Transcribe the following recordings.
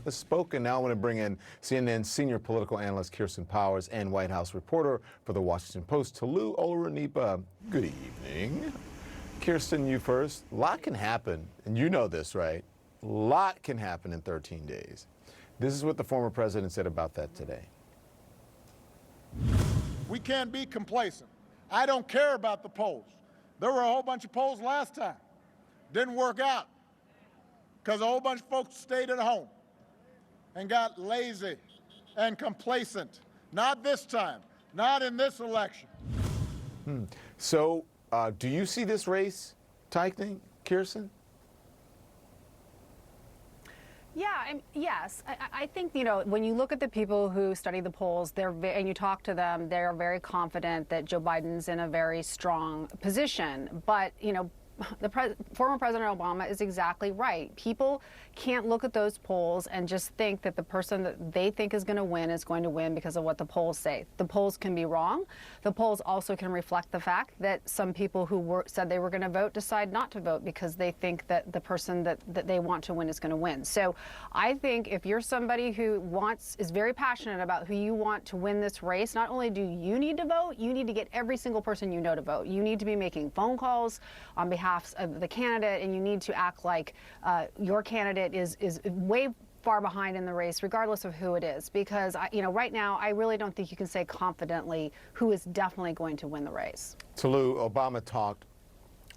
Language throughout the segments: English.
has spoken. Now I want to bring in CNN senior political analyst Kirsten Powers and White House reporter for the Washington Post, Toluse Olorunnipa. Good evening. Kirsten, you first. A lot can happen, and you know this, right? A lot can happen in 13 days. This is what the former president said about that today. We can't be complacent. I don't care about the polls. There were a whole bunch of polls last time. Didn't work out because a whole bunch of folks stayed at home and got lazy and complacent. Not this time, not in this election. So do you see this race tightening, Kirsten? Yeah, yes. I think, you know, when you look at the people who study the polls, and you talk to them, they're very confident that Joe Biden's in a very strong position. But, you know, former President Obama is exactly right. People can't look at those polls and just think that the person that they think is going to win because of what the polls say. The polls can be wrong. The polls also can reflect the fact that some people who said they were going to vote decide not to vote because they think that the person that they want to win is going to win. So I think if you're somebody who is very passionate about who you want to win this race, not only do you need to vote, you need to get every single person you know to vote. You need to be making phone calls on behalf of the candidate, and you need to act like your candidate is way far behind in the race, regardless of who it is. Because right now, I really don't think you can say confidently who is definitely going to win the race. Toluse, Obama talked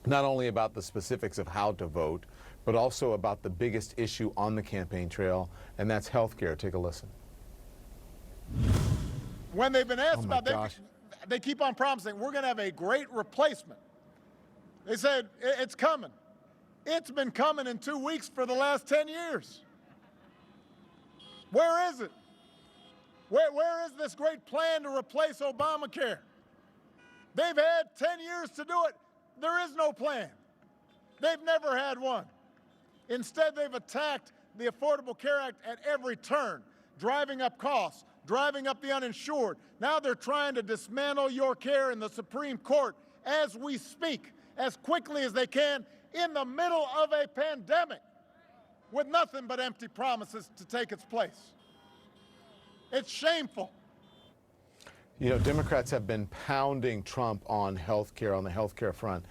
not only about the specifics of how to vote, but also about the biggest issue on the campaign trail, and that's health care. Take a listen. When they've been asked about that, they keep on promising we're going to have a great replacement. They said, it's coming. It's been coming in 2 weeks for the last 10 years. Where is it? Where is this great plan to replace Obamacare? They've had 10 years to do it. There is no plan. They've never had one. Instead, they've attacked the Affordable Care Act at every turn, driving up costs, driving up the uninsured. Now they're trying to dismantle your care in the Supreme Court as we speak, as quickly as they can, in the middle of a pandemic, with nothing but empty promises to take its place. It's shameful. You know, Democrats have been pounding Trump on health care, on the health care front.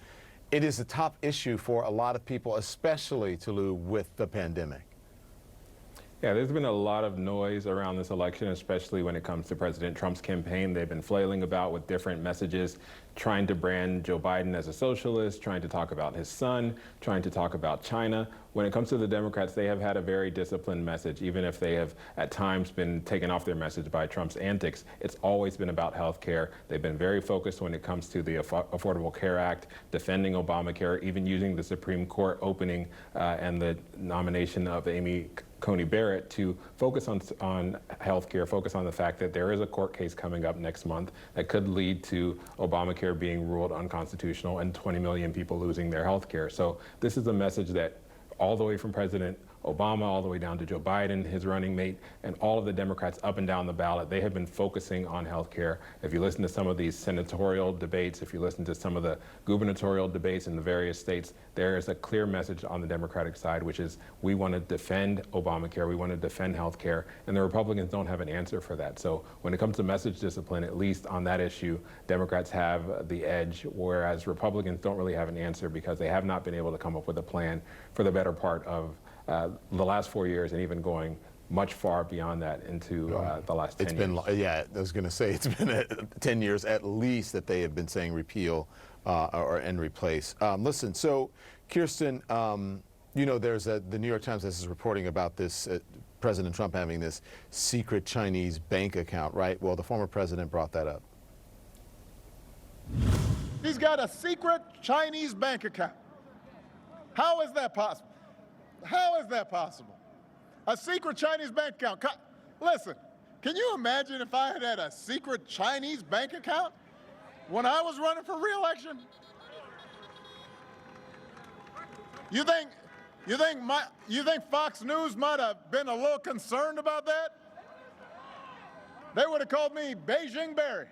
It is a top issue for a lot of people, especially, Toluse, with the pandemic. Yeah, there's been a lot of noise around this election, especially when it comes to President Trump's campaign. They've been flailing about with different messages, trying to brand Joe Biden as a socialist, trying to talk about his son, trying to talk about China. When it comes to the Democrats, they have had a very disciplined message, even if they have at times been taken off their message by Trump's antics. It's always been about health care. They've been very focused when it comes to the Affordable Care Act, defending Obamacare, even using the Supreme Court opening and the nomination of Amy Coney Barrett to focus on health care, focus on the fact that there is a court case coming up next month that could lead to Obamacare being ruled unconstitutional and 20 million people losing their health care. So this is a message that all the way from President Obama all the way down to Joe Biden, his running mate, and all of the Democrats up and down the ballot, they have been focusing on health care. If you listen to some of these senatorial debates, if you listen to some of the gubernatorial debates in the various states, there is a clear message on the Democratic side, which is we want to defend Obamacare, we want to defend health care, and the Republicans don't have an answer for that. So when it comes to message discipline, at least on that issue, Democrats have the edge, whereas Republicans don't really have an answer because they have not been able to come up with a plan for the better part of the last 4 years and even going much far beyond that into the last 10 years. Yeah, I was going to say it's been 10 years at least that they have been saying repeal and replace. Listen, so Kirsten, you know, the New York Times is reporting about this President Trump having this secret Chinese bank account, right? Well, the former president brought that up. He's got a secret Chinese bank account. How is that possible? How is that possible? A secret Chinese bank account. Listen, can you imagine if I had a secret Chinese bank account when I was running for re-election? You think Fox News might have been a little concerned about that? They would have called me Beijing Barry.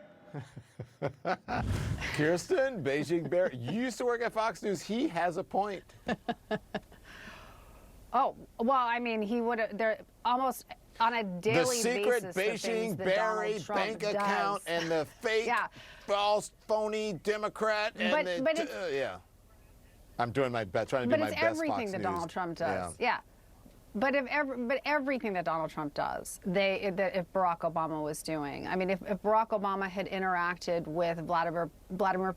Kirsten, Beijing Barry, you used to work at Fox News. He has a point. Oh, well, I mean, he would have, they're almost on a daily basis. The secret the things Beijing that Barry Donald Trump bank does. account and the fake, Yeah. false, phony Democrat and But it's- yeah. I'm doing my best, trying to do my But best. it's everything Fox that News. Donald Trump does. Yeah. Yeah. But everything that Donald Trump does, that if Barack Obama was doing, I mean, if Barack Obama had interacted with Vladimir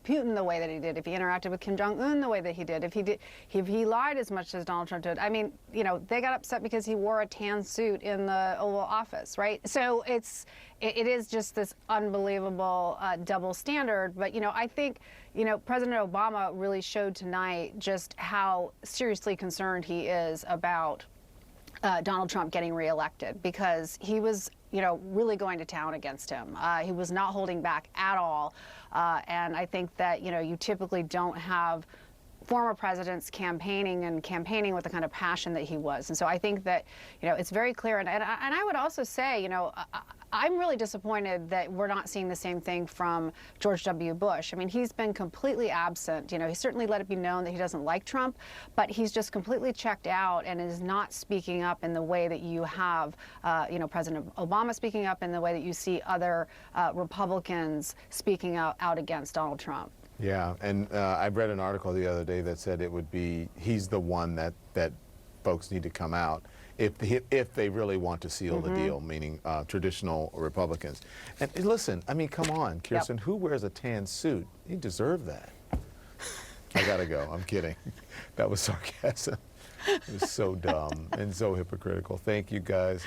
Putin the way that he did, if he interacted with Kim Jong-un the way that he did, if he lied as much as Donald Trump did, I mean, you know, they got upset because he wore a tan suit in the Oval Office, right? So it is just this unbelievable double standard. But, you know, I think, you know, President Obama really showed tonight just how seriously concerned he is about Donald Trump getting reelected, because he was, you know, really going to town against him. He was not holding back at all. And I think that, you know, you typically don't have former presidents campaigning with the kind of passion that he was. And so I think that, you know, it's very clear. And I would also say, you know, I'm really disappointed that we're not seeing the same thing from George W. Bush. I mean, he's been completely absent. You know, he certainly let it be known that he doesn't like Trump, but he's just completely checked out and is not speaking up in the way that you have, you know, President Obama speaking up, in the way that you see other Republicans speaking out against Donald Trump. Yeah, and I read an article the other day that said he's the one that folks need to come out if they really want to seal the deal, meaning traditional Republicans. And listen, I mean, come on, Kirsten, who wears a tan suit? You deserve that. I gotta go. I'm kidding. That was sarcasm. It was so dumb and so hypocritical. Thank you, guys.